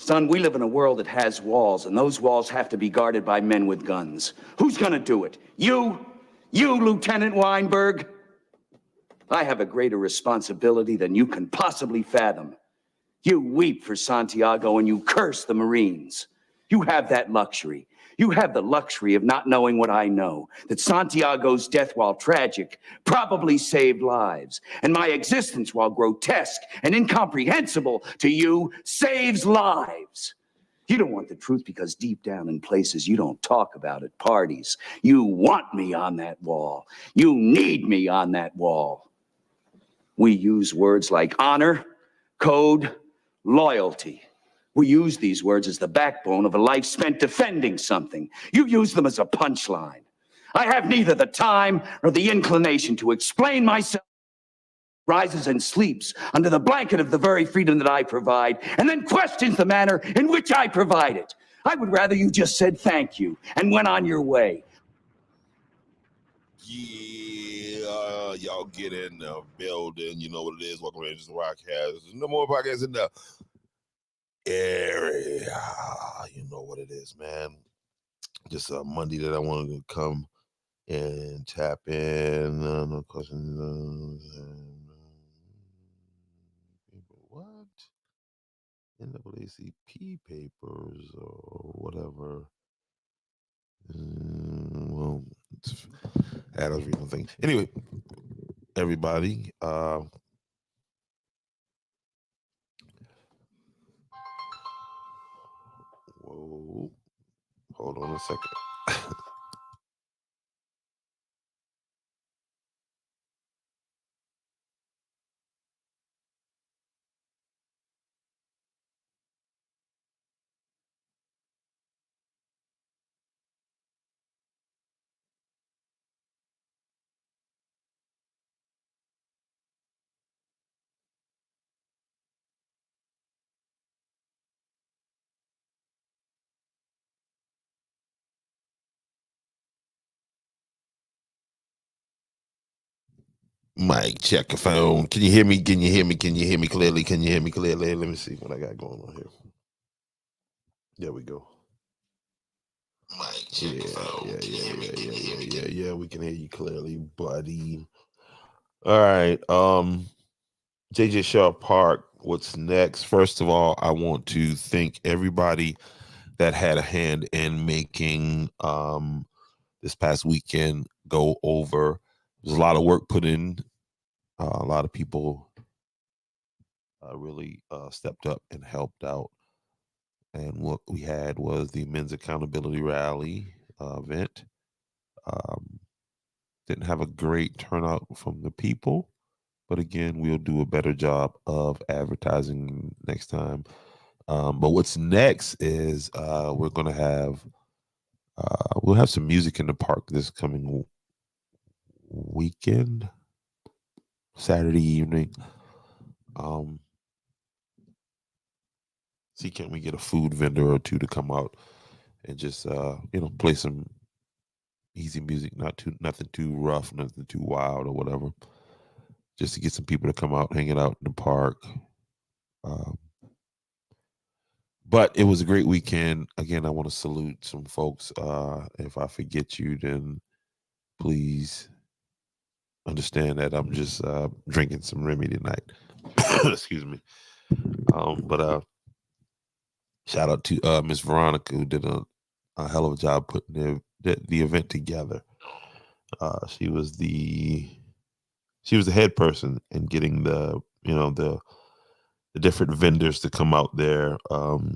Son, we live in a world that has walls, and those walls have to be guarded by men with guns. Who's gonna do it? You? You, Lieutenant Weinberg? I have a greater responsibility than you can possibly fathom. You weep for Santiago and you curse the Marines. You have that luxury. You have the luxury of not knowing what I know, that Santiago's death, while tragic, probably saved lives. And my existence, while grotesque and incomprehensible to you, saves lives. You don't want the truth because deep down in places you don't talk about at parties, you want me on that wall. You need me on that wall. We use words like honor, code, loyalty. We use these words as the backbone of a life spent defending something. You use them as a punchline. I have neither the time nor the inclination to explain myself. Rises and sleeps under the blanket of the very freedom that I provide, and then questions the manner in which I provide it. I would rather you just said thank you and went on your way. Yeah, y'all get in the building. You know what it is. Welcome to the Rockcast. No more podcasts in the area. You know what it is, man. Just a Monday that I wanted to come and tap in. No questions. What? NAACP papers or whatever. Well, I was reading things. Anyway, everybody. Whoa. Hold on a second. Mike, check your phone. Can you hear me? Can you hear me? Can you hear me clearly? Can you hear me clearly? Let me see what I got going on here. There we go. Mike, check your phone. Yeah. We can hear you clearly, buddy. All right. JJ Shaw Park. What's next? First of all, I want to thank everybody that had a hand in making this past weekend go over. There's a lot of work put in. A lot of people really stepped up and helped out. And what we had was the Men's Accountability Rally event. Didn't have a great turnout from the people, but again, we'll do a better job of advertising next time. But what's next is we're going to have we'll have some music in the park this coming weekend, Saturday evening. See, can we get a food vendor or two to come out and just play some easy music, nothing too rough, nothing too wild or whatever, just to get some people to come out, hanging out in the park. But it was a great weekend. Again, I want to salute some folks. If I forget you, then please understand that I'm just drinking some Remy tonight. Excuse me. But shout out to Miss Veronica, who did a hell of a job putting the event together. She was the head person in getting the different vendors to come out there. And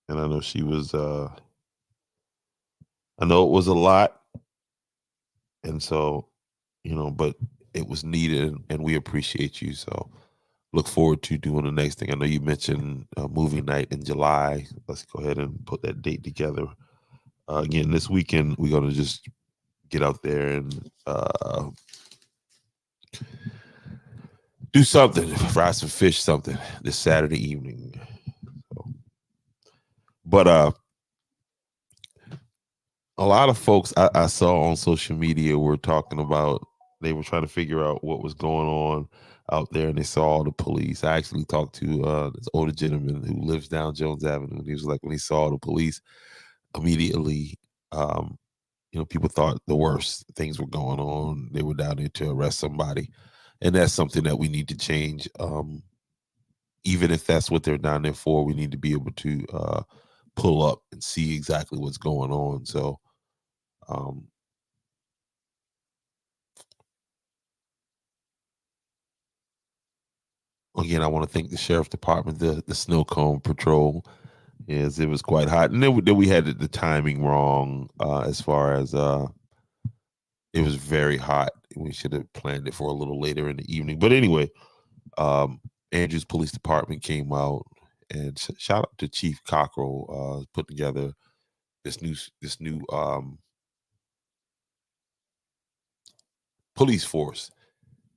I know she was, I know it was a lot. And so, but it was needed and we appreciate you. So look forward to doing the next thing. I know you mentioned movie night in July. Let's go ahead and put that date together. Again, this weekend, we're going to just get out there and do something, fry some fish, something this Saturday evening. So, but a lot of folks I saw on social media were talking about they were trying to figure out what was going on out there, and they saw the police. I actually talked to this older gentleman who lives down Jones Avenue, and he was like, when he saw the police, immediately, um, people thought the worst things were going on. They were down there to arrest somebody, and that's something that we need to change. Even if that's what they're down there for, we need to be able to pull up and see exactly what's going on. So, um, again, I want to thank the sheriff department, the snow cone patrol. Yes, it was quite hot, and then we had the timing wrong as far as it was very hot. We should have planned it for a little later in the evening. But anyway, um, Andrews Police Department came out, and shout out to Chief Cockrell, put together this new police force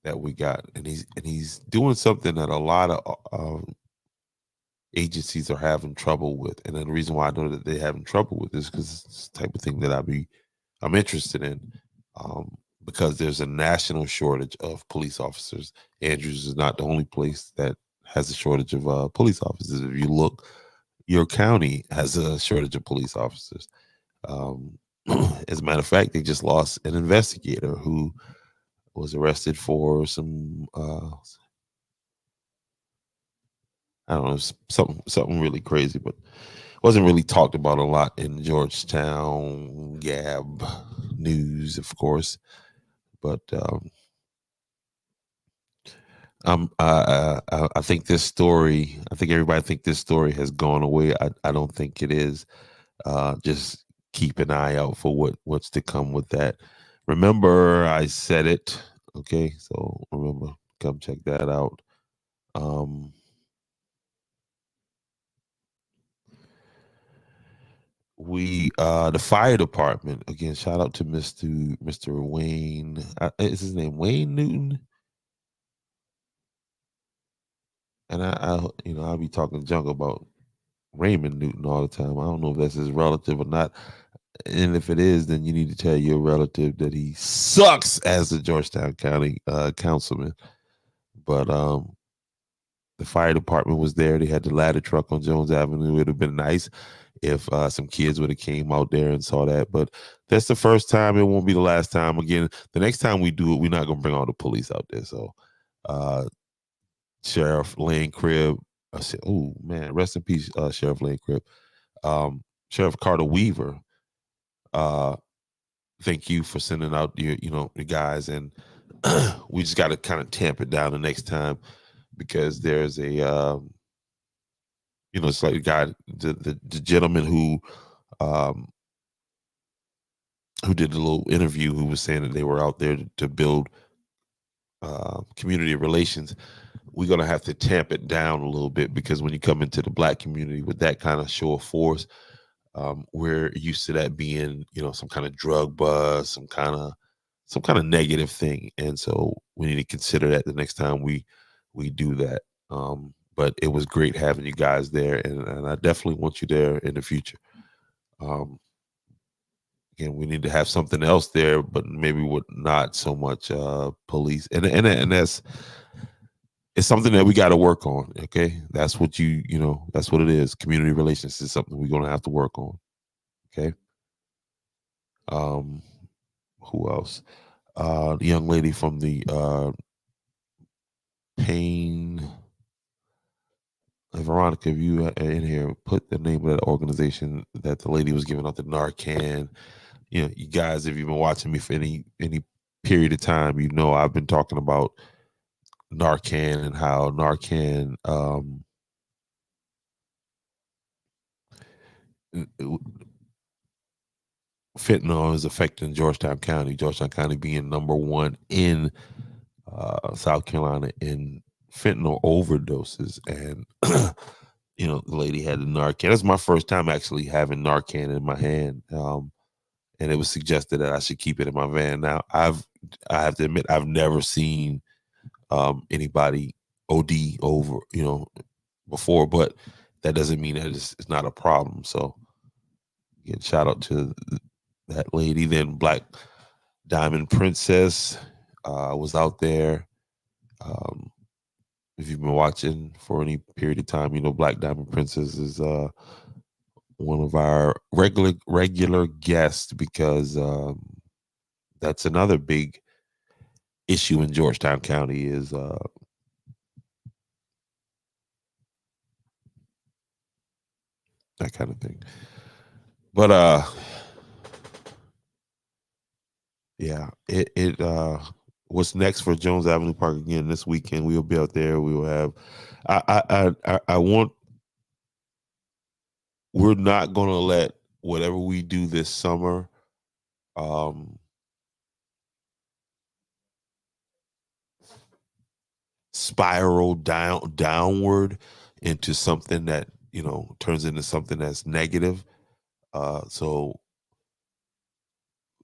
that we got, and he's doing something that a lot of agencies are having trouble with. And then the reason why I know that they're having trouble with this because it's the type of thing that I'm interested in. Because there's a national shortage of police officers. Andrews is not the only place that has a shortage of police officers. If you look, your county has a shortage of police officers. Um, as a matter of fact, they just lost an investigator who was arrested for some I don't know, something really crazy, but wasn't really talked about a lot in Georgetown Gab news, of course. But I think this story. I think everybody think this story has gone away. I don't think it is. Just keep an eye out for what's to come with that. Remember, I said it. Okay, so remember, come check that out. Um, we the fire department again. Shout out to Mr. Wayne. Is his name Wayne Newton? And I'll be talking junk about Raymond Newton all the time. I don't know if that's his relative or not. And if it is, then you need to tell your relative that he sucks as a Georgetown County councilman. But the fire department was there. They had the ladder truck on Jones Avenue. It would have been nice if some kids would have came out there and saw that. But that's the first time. It won't be the last time. Again, the next time we do it, we're not going to bring all the police out there. So Sheriff Lane Cribb, I said, oh, man, rest in peace, Sheriff Lane Cribb. Sheriff Carter Weaver, thank you for sending out your guys, and we just got to kind of tamp it down the next time because there's a it's like the guy, the gentleman who did a little interview who was saying that they were out there to build community relations. We're gonna have to tamp it down a little bit because when you come into the Black community with that kind of show of force, we're used to that being, some kind of drug buzz, some kind of negative thing, and so we need to consider that the next time we do that. But it was great having you guys there, and I definitely want you there in the future. Again, we need to have something else there, but maybe with not so much police, and that's it's something that we got to work on. Okay, that's what that's what it is. Community relations is something we're gonna have to work on. Okay. Um, who else? The young lady from the Pain. Veronica, if you in here, put the name of that organization that the lady was giving out the Narcan. You guys, if you've been watching me for any period of time, I've been talking about Narcan and how Narcan fentanyl is affecting Georgetown County being number one in South Carolina in fentanyl overdoses. And the lady had the Narcan. That's my first time actually having Narcan in my hand, and it was suggested that I should keep it in my van. Now I have to admit I've never seen anybody OD over before, but that doesn't mean that it's not a problem. So again, shout out to that lady. Then Black Diamond Princess, I was out there. Um, if you've been watching for any period of time, you know Black Diamond Princess is one of our regular guests because that's another big issue in Georgetown County is that kind of thing. But yeah, it what's next for Jones Avenue Park again this weekend? We'll be out there. We will have. I want. We're not going to let whatever we do this summer um, spiral downward into something that turns into something that's negative. So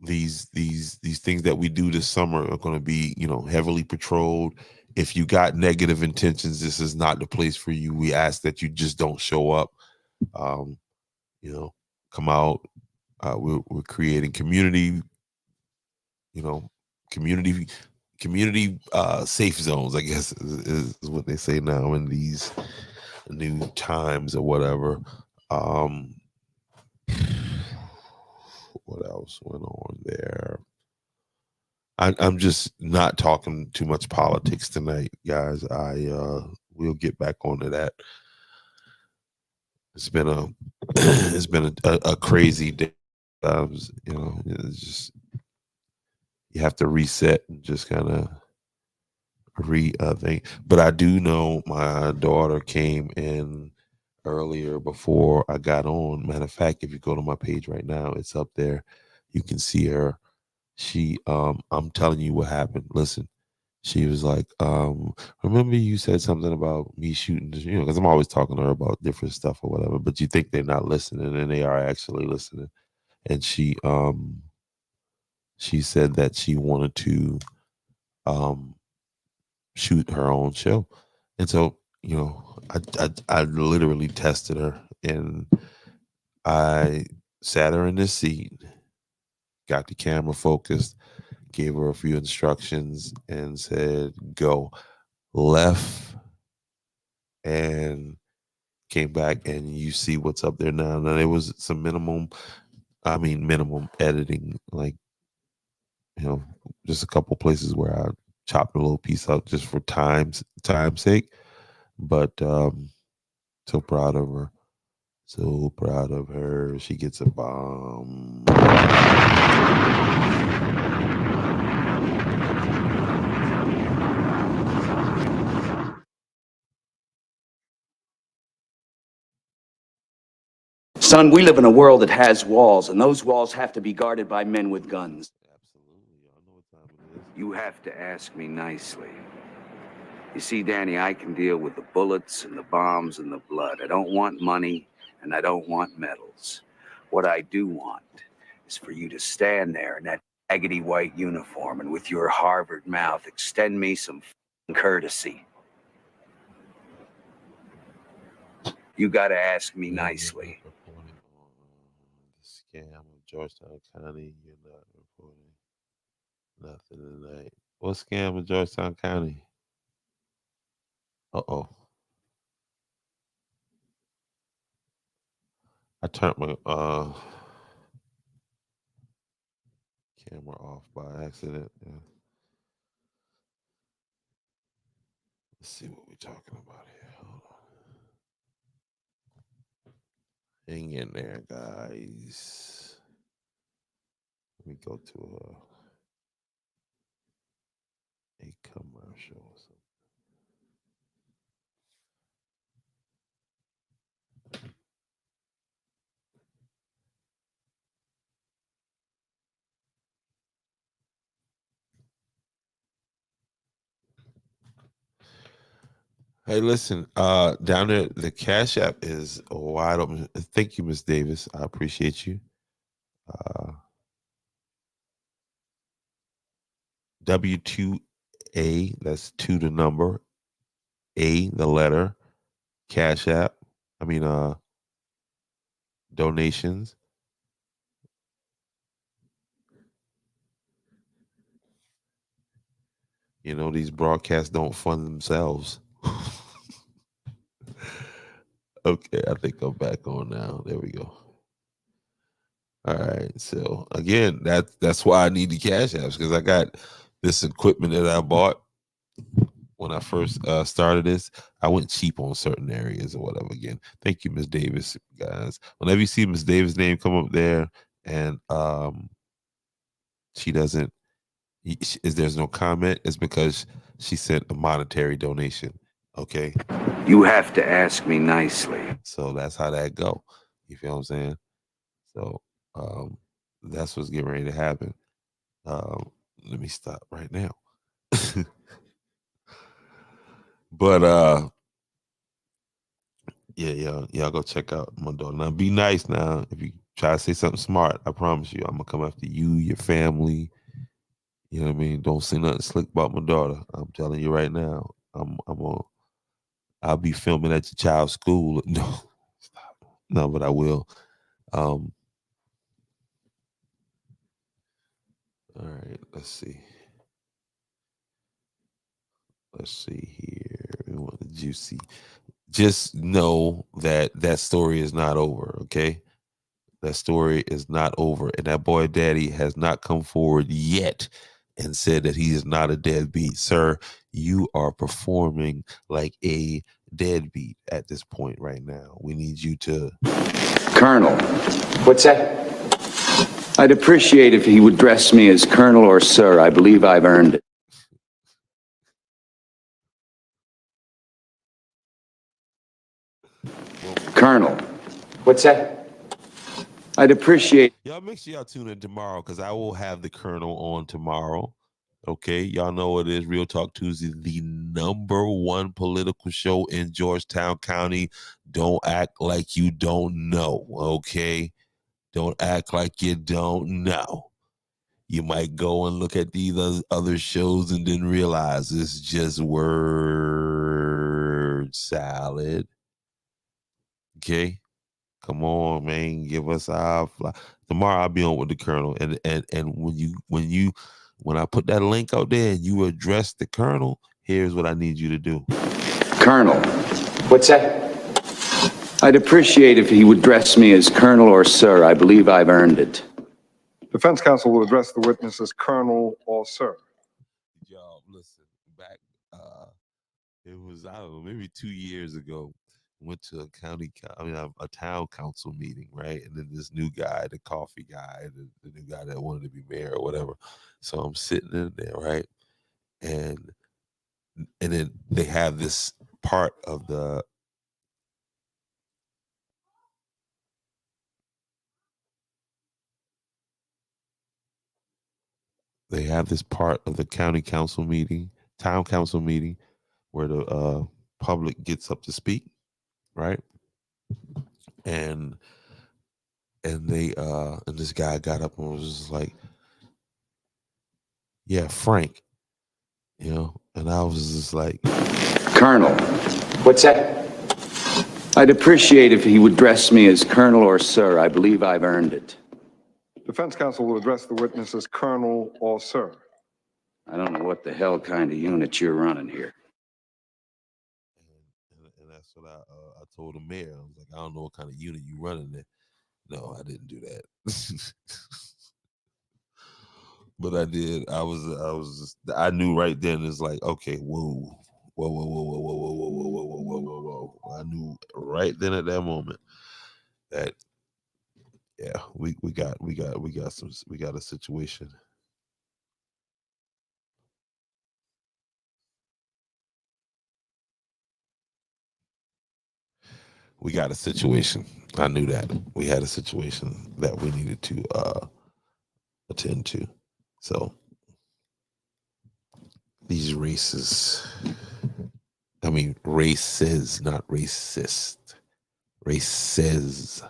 these things that we do this summer are going to be heavily patrolled. If you got negative intentions, this is not the place for you. We ask that you just don't show up. um, Come out. We're creating community, community safe zones, I guess is what they say now in these new times or whatever. um what else went on there? I'm just not talking too much politics tonight, guys. We'll get back onto that. It's been a it's been a crazy day. It's just you have to reset and just kind of think. But I do know my daughter came in earlier before I got on. Matter of fact, if you go to my page right now, it's up there. You can see her. She I'm telling you what happened. Listen, she was like, remember you said something about me shooting, because I'm always talking to her about different stuff or whatever, but you think they're not listening, and they are actually listening. And she said that she wanted to um shoot her own show. And so, I literally tested her, and I sat her in this seat, got the camera focused, gave her a few instructions, and said, go left, and came back, and you see what's up there now. Now there was some minimum editing, like, just a couple places where I chopped a little piece out just for time's sake. But so proud of her. So proud of her. She gets a bomb. Son, we live in a world that has walls, and those walls have to be guarded by men with guns. Absolutely. I know what time it is. You have to ask me nicely. You see, Danny, I can deal with the bullets and the bombs and the blood. I don't want money, and I don't want medals. What I do want is for you to stand there in that agony white uniform and with your Harvard mouth extend me some courtesy. You gotta ask me nicely. Reporting on the scam of Georgetown County. You're not reporting nothing tonight. What scam of Georgetown County? Uh-oh. I turned my camera off by accident. Yeah. Let's see what we're talking about here. Hold on. Hang in there, guys. Let me go to a commercial or something. Hey, listen, down there, the Cash App is wide open. Thank you, Miss Davis. I appreciate you. W2A, that's two the number, A the letter, Cash App. I mean, donations. You know, these broadcasts don't fund themselves. Okay, I think I'm back on now. There we go. All right. So again, that's why I need the cash apps, because I got this equipment that I bought when I first started this. I went cheap on certain areas or whatever. Again, thank you, Miss Davis, guys. Whenever you see Miss Davis' name come up there, and she doesn't, there's no comment, it's because she sent a monetary donation. Okay, You have to ask me nicely. so that's how that go. You feel what I'm saying? So that's what's getting ready to happen. Let me stop right now. But yeah, y'all go check out my daughter. Now be nice now. If you try to say something smart, I promise you, I'm gonna come after you, your family. You know what I mean? Don't say nothing slick about my daughter. I'm telling you right now. I'll be filming at your child's school. No, stop. No, but I will. All right, let's see. Let's see here. We want the juicy. Just know that that story is not over, okay? That story is not over. And that boy daddy has not come forward yet and said that he is not a deadbeat. Sir, you are performing like a deadbeat at this point right now. We need you to. Colonel. What's that? I'd appreciate if he would address me as Colonel or Sir. I believe I've earned it. Colonel. What's that? I'd appreciate. Y'all make sure y'all tune in tomorrow, because I will have the Colonel on tomorrow. Okay, y'all know what it is. Real Talk Tuesday, the #1 political show in Georgetown County. Don't act like you don't know, okay? Don't act like you don't know. You might go and look at these other shows and then realize it's just word salad. Okay? Come on, man. Give us our tomorrow I'll be on with the Colonel. And when I put that link out there and you address the Colonel, here's what I need you to do. Colonel. What's that? I'd appreciate if he would address me as Colonel or Sir. I believe I've earned it. Defense counsel will address the witness as Colonel or Sir. Y'all, listen, back it was, I don't know, maybe 2 years ago, went to a town council meeting, right? And then this new guy, the coffee guy, the new guy that wanted to be mayor or whatever. So I'm sitting in there, right? And then they have this part of the county council meeting, town council meeting, where the public gets up to speak, right? And they and this guy got up and was just like, yeah, Frank, you know, and I was just like, Colonel. What's that? I'd appreciate if he would address me as Colonel or Sir. I believe I've earned it. Defense counsel will address the witness as Colonel or Sir. I don't know what the hell kind of unit you're running here. and that's what I told the mayor. I was like, I don't know what kind of unit you running there. No, I didn't do that. But I did. I knew right then. It's like, okay, whoa, whoa, whoa, whoa, whoa, whoa, whoa, whoa, whoa, whoa, whoa, whoa, whoa. I knew right then at that moment that, yeah, we got a situation. We got a situation. I knew that we had a situation that we needed to attend to. So these races, races, not racist, races.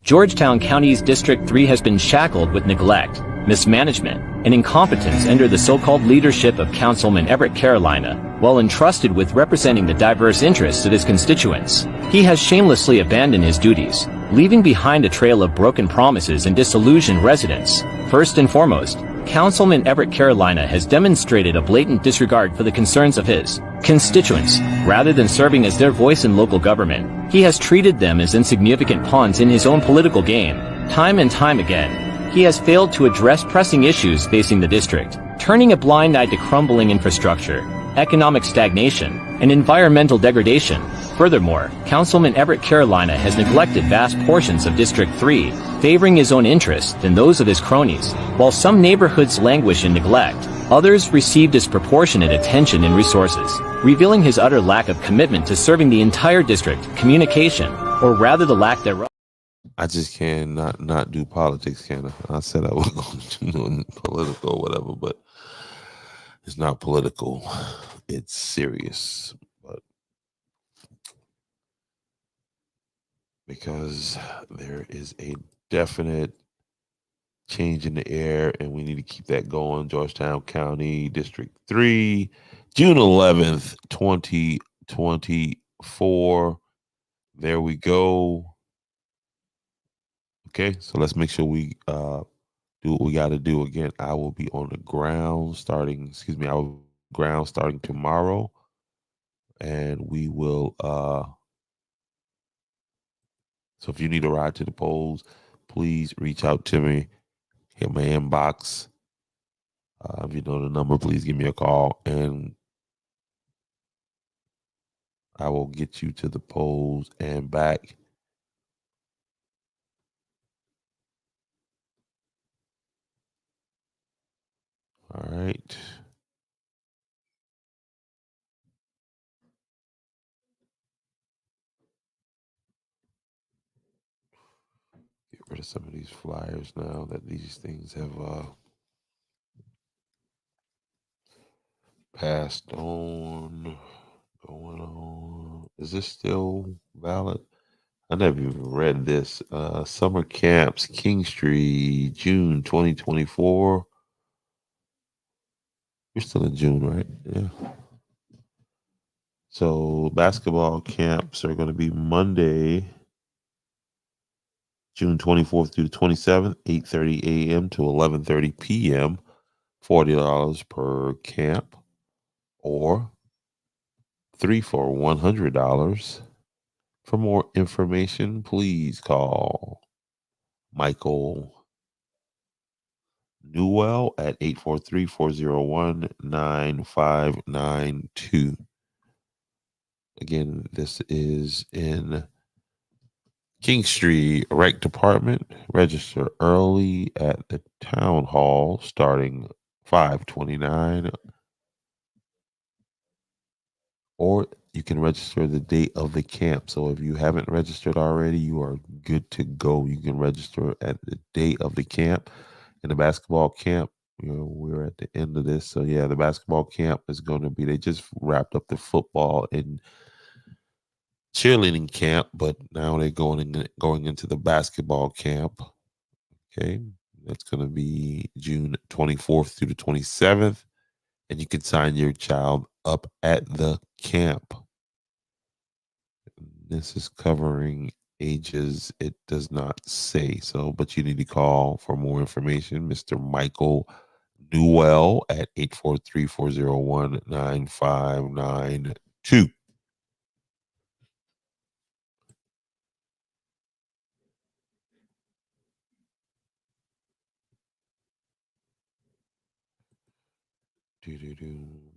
Georgetown County's District 3 has been shackled with neglect. mismanagement, and incompetence under the so-called leadership of Councilman Everett Carolina, while entrusted with representing the diverse interests of his constituents. He has shamelessly abandoned his duties, leaving behind a trail of broken promises and disillusioned residents. First and foremost, Councilman Everett Carolina has demonstrated a blatant disregard for the concerns of his constituents. Rather than serving as their voice in local government, he has treated them as insignificant pawns in his own political game. Time and time again, he has failed to address pressing issues facing the district, turning a blind eye to crumbling infrastructure, economic stagnation, and environmental degradation. Furthermore, Councilman Everett Carolina has neglected vast portions of District 3, favoring his own interests than those of his cronies. While some neighborhoods languish in neglect, others receive disproportionate attention and resources, revealing his utter lack of commitment to serving the entire district, communication, or rather the lack thereof. I just can't not do politics, can I? I said I was going to do political or whatever, but it's not political. It's serious. But because there is a definite change in the air, and we need to keep that going. Georgetown County, District 3, June 11th, 2024. There we go. Okay, so let's make sure we do what we got to do. Again, I will be on the ground starting, I will ground starting tomorrow, and we will so if you need a ride to the polls, please reach out to me. Hit my inbox. If you know the number, please give me a call, and I will get you to the polls and back. All right. Get rid of some of these flyers now that these things have passed on. Going on. Is this still valid? I never even read this. Summer camps, King Street, June 2024. We're still in June, right? Yeah. So basketball camps are going to be Monday, June 24th through the 27th, 8:30 a.m. to 11:30 p.m. $40 per camp, or 3 for $100. For more information, please call Michael Newell at 843-401-9592. Again, this is in King Street Rec Department. Register early at the town hall starting 5/29, or you can register the date of the camp. So if you haven't registered already, you are good to go. You can register at the date of the camp. In the basketball camp, we're at the end of this. So yeah, the basketball camp is going to be, they just wrapped up the football and cheerleading camp, but now they're going into the basketball camp. Okay. That's going to be June 24th through the 27th. And you can sign your child up at the camp. This is covering ages. It does not say so, but you need to call for more information. Mr. Michael Newell at 843-401-9592.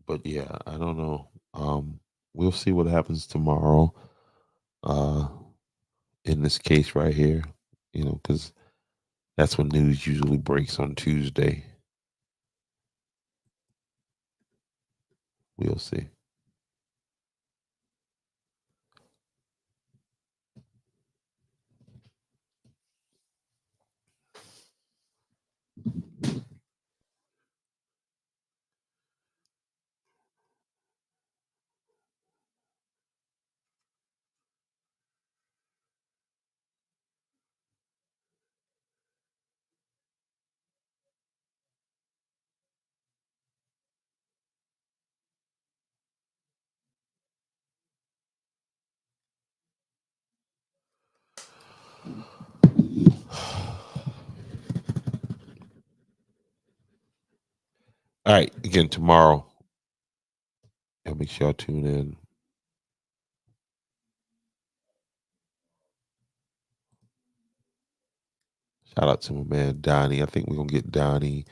But yeah, I don't know. We'll see what happens tomorrow. In this case right here, because that's when news usually breaks on Tuesday. We'll see. All right, again tomorrow. I'll make sure y'all tune in. Shout out to my man Donnie. I think we're gonna get Donnie.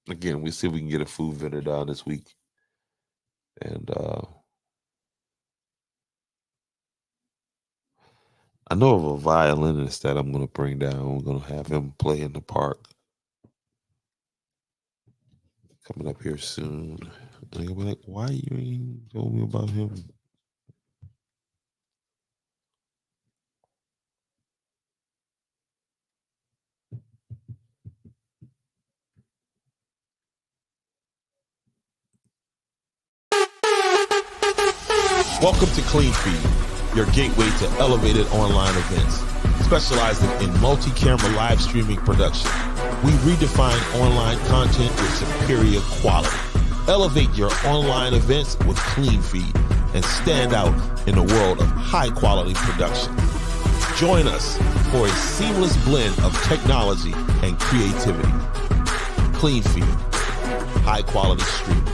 Again, we see if we can get a food vendor down this week. And I know of a violinist that I'm gonna bring down. We're gonna have him play in the park. Coming up here soon. And they'll be like, why you ain't told me about him? Welcome to Clean Feed, your gateway to elevated online events, specializing in multi-camera live streaming production. We redefine online content with superior quality. Elevate your online events with Clean Feed and stand out in a world of high-quality production. Join us for a seamless blend of technology and creativity. Clean Feed, high-quality streaming.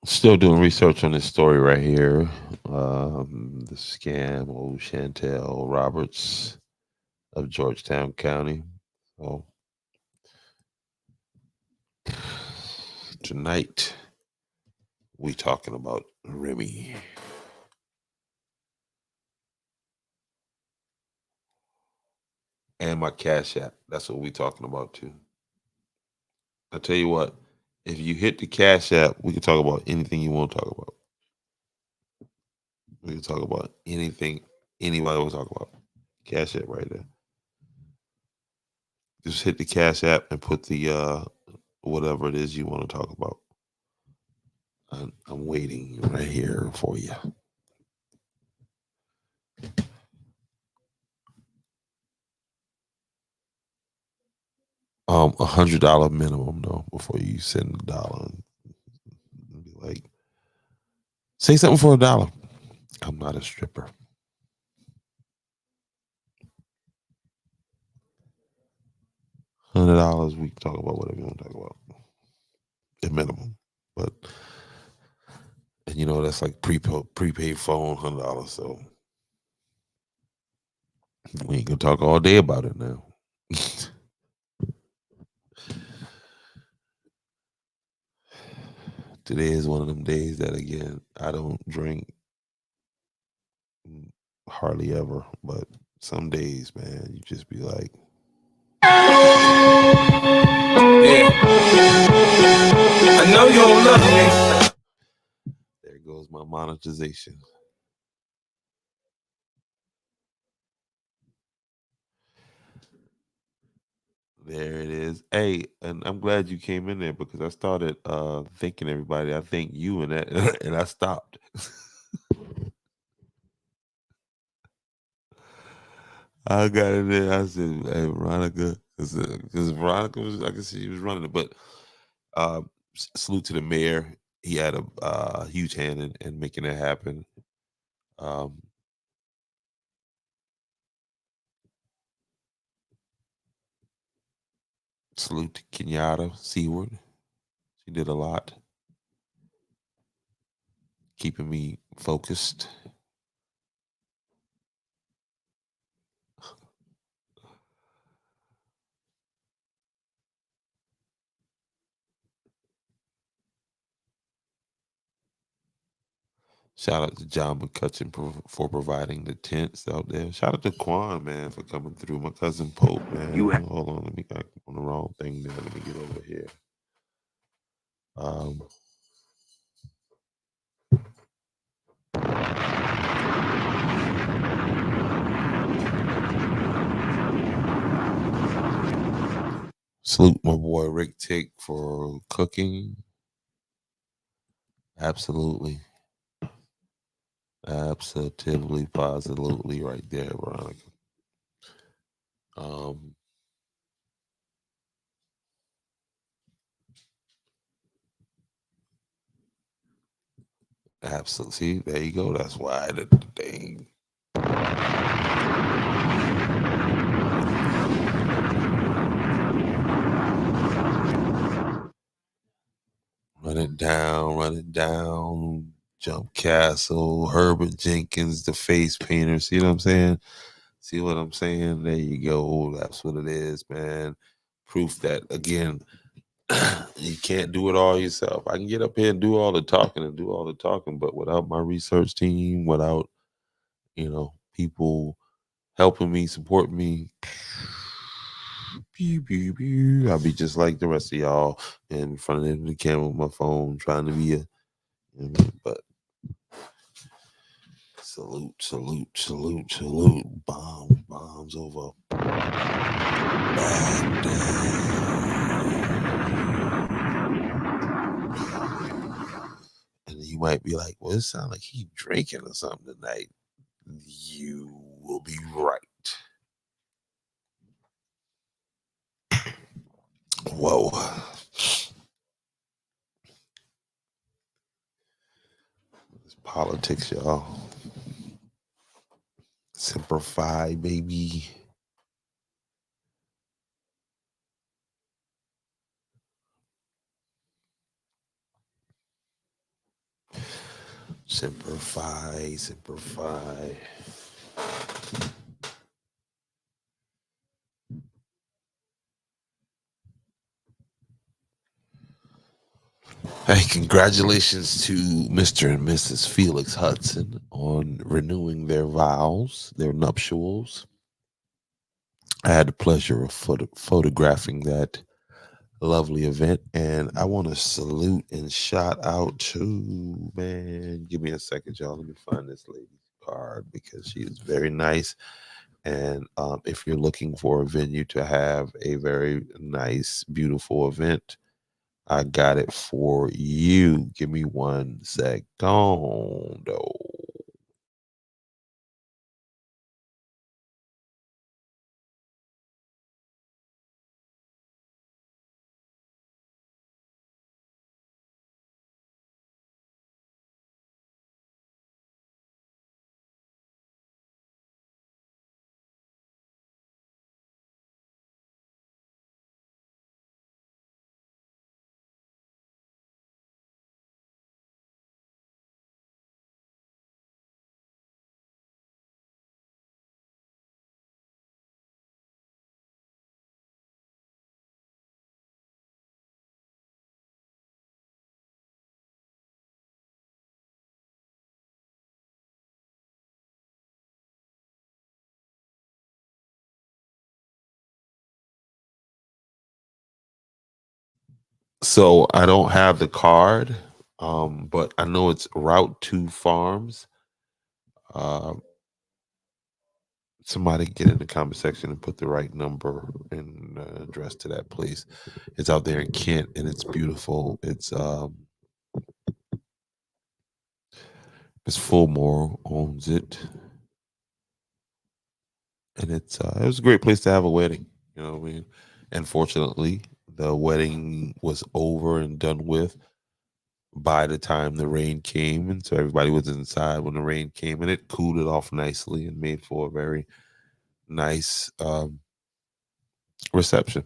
Still doing research on this story right here. The scam of Chantel Roberts of Georgetown County. So tonight we talking about Remy. And my Cash App. That's what we talking about too. I tell you what, if you hit the Cash App, we can talk about anything you want to talk about. We can talk about anything anybody will talk about. Cash App right there. Just hit the Cash App and put the whatever it is you want to talk about. I'm waiting right here for you. $100 minimum though before you send $1. Be like, say something for $1. I'm not a stripper. $100, we can talk about whatever you want to talk about. At minimum, but and you know that's like prepaid phone $100. So we ain't gonna talk all day about it now. Today is one of them days that again I don't drink hardly ever, but some days, man, you just be like, yeah. I know you don't love me. there goes my monetization. There it is. Hey, and I'm glad you came in there because I started thanking everybody. I thank you and that, and I stopped. I got in there. I said, "Hey, Veronica," because Veronica was, I could see she was running it. But salute to the mayor. He had a huge hand in making that happen. Salute to Kenyatta Seward. She did a lot, keeping me focused. Shout out to John McCutcheon for providing the tents out there. Shout out to Quan, man, for coming through. My cousin Pope, man. Hold on, let me get on the wrong thing there. Let me get over here. Salute my boy Rick Tick for cooking. Absolutely. Absolutely, positively right there, Veronica. Absolutely. See, there you go. That's why the thing. Run it down. Jump Castle, Herbert Jenkins, the face painter. See what I'm saying? See what I'm saying? There you go. That's what it is, man. Proof that, again, you can't do it all yourself. I can get up here and do all the talking, but without my research team, without, people helping me, supporting me, I'll be just like the rest of y'all in front of the camera with my phone trying to be but salute. Bombs over And you might be like, well, it sounds like he's drinking or something tonight. You will be right. Whoa. It's politics, y'all. Simplify, baby. Simplify. Hey, congratulations to Mr. and Mrs. Felix Hudson on renewing their vows, their nuptials. I had the pleasure of photographing that lovely event, and I want to salute and shout out to, man, give me a second, y'all. Let me find this lady's card because she is very nice. And if you're looking for a venue to have a very nice, beautiful event, I got it for you. Give me 1 second. So I don't have the card, but I know it's Route 2 Farms. Somebody get in the comment section and put the right number and address to that place. It's out there in Kent, and it's beautiful. It's Fullmore owns it, and it was a great place to have a wedding. You know what I mean? Unfortunately, the wedding was over and done with by the time the rain came, and so everybody was inside when the rain came, and it cooled it off nicely and made for a very nice reception.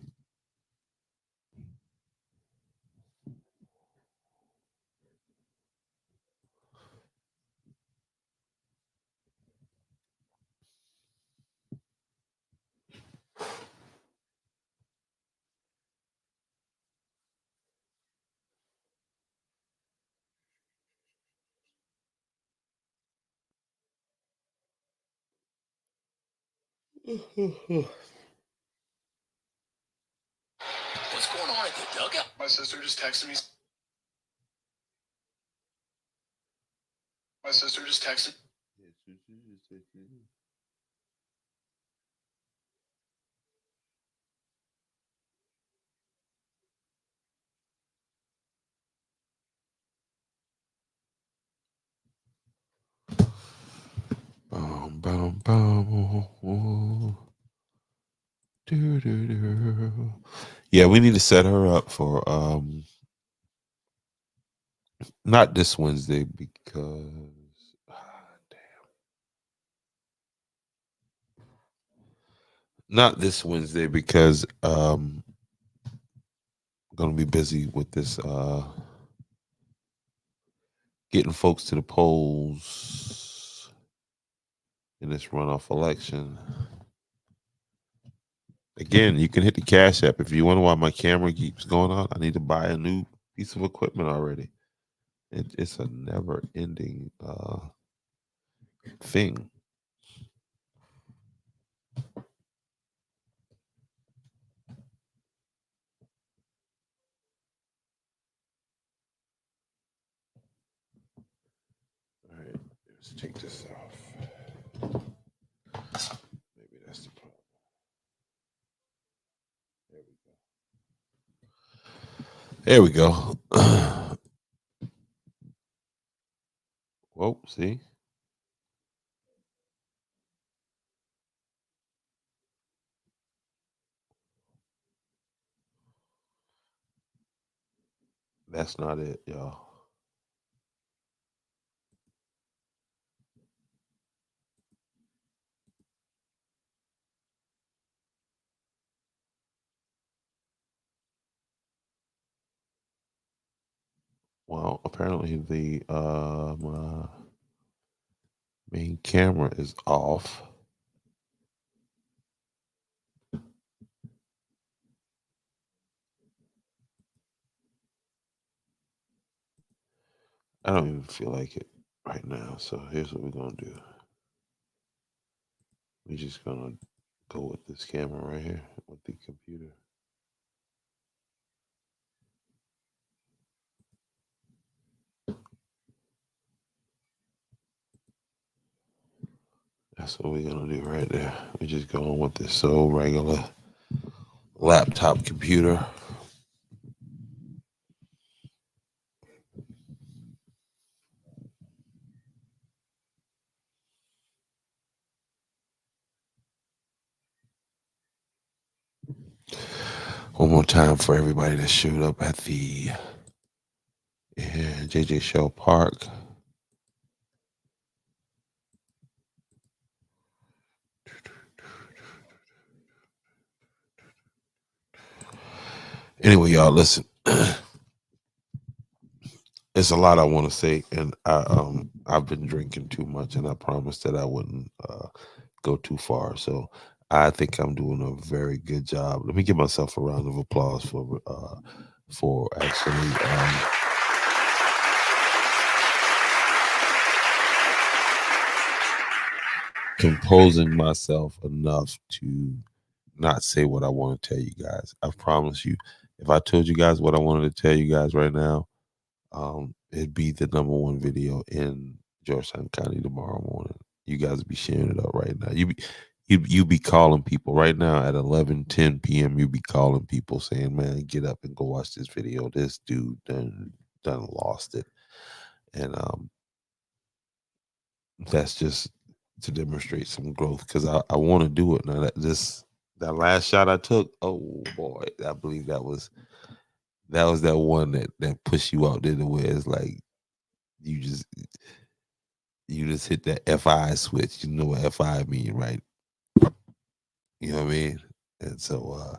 What's going on at the dugout? My sister just texted me. My sister just texted. Bum, bum. Yeah, we need to set her up for Not this Wednesday because not this Wednesday because I'm gonna be busy with this getting folks to the polls in this runoff election. Again, you can hit the Cash App if you wonder why my camera keeps going on. I need to buy a new piece of equipment already. It's a never-ending thing. All right, let's take this off. Maybe that's the problem. There we go. Whoa, see? That's not it, y'all. Well, apparently the my main camera is off. I don't even feel like it right now. So here's what we're gonna do. We're just gonna go with this camera right here with the computer. That's what we're gonna do right there. We're just going with this so regular laptop computer. One more time for everybody that showed up at the JJ Show Park. Anyway, y'all, listen. It's a lot I want to say, and I've been drinking too much, and I promised that I wouldn't go too far. So I think I'm doing a very good job. Let me give myself a round of applause for actually composing myself enough to not say what I want to tell you guys. I promise you, if I told you guys what I wanted to tell you guys right now, it'd be the #1 video in Georgetown County tomorrow morning. You guys would be sharing it up right now. You be calling people right now at 11:10 p.m. You be calling people saying, "Man, get up and go watch this video. This dude done lost it," and that's just to demonstrate some growth because I want to do it now. That last shot I took, oh boy, I believe that was that one that pushed you out there to where it's like you just hit that FI switch. You know what FI mean, right? You know what I mean? And so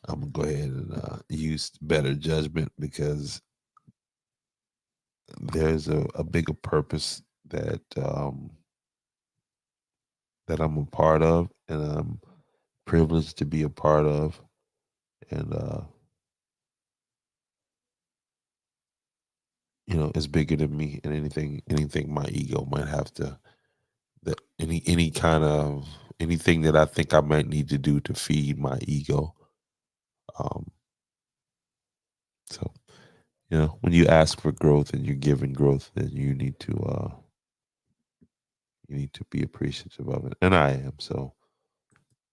I'm gonna go ahead and use better judgment because there's a bigger purpose that that I'm a part of, and I'm privileged to be a part of, and it's bigger than me, and anything my ego might have to that any kind of anything that I think I might need to do to feed my ego. So when you ask for growth and you're giving growth, then you need to be appreciative of it, and I am. So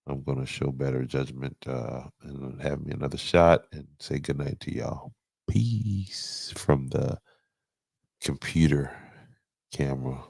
I'm gonna show better judgment and have me another shot and say goodnight to y'all. Peace from the computer camera.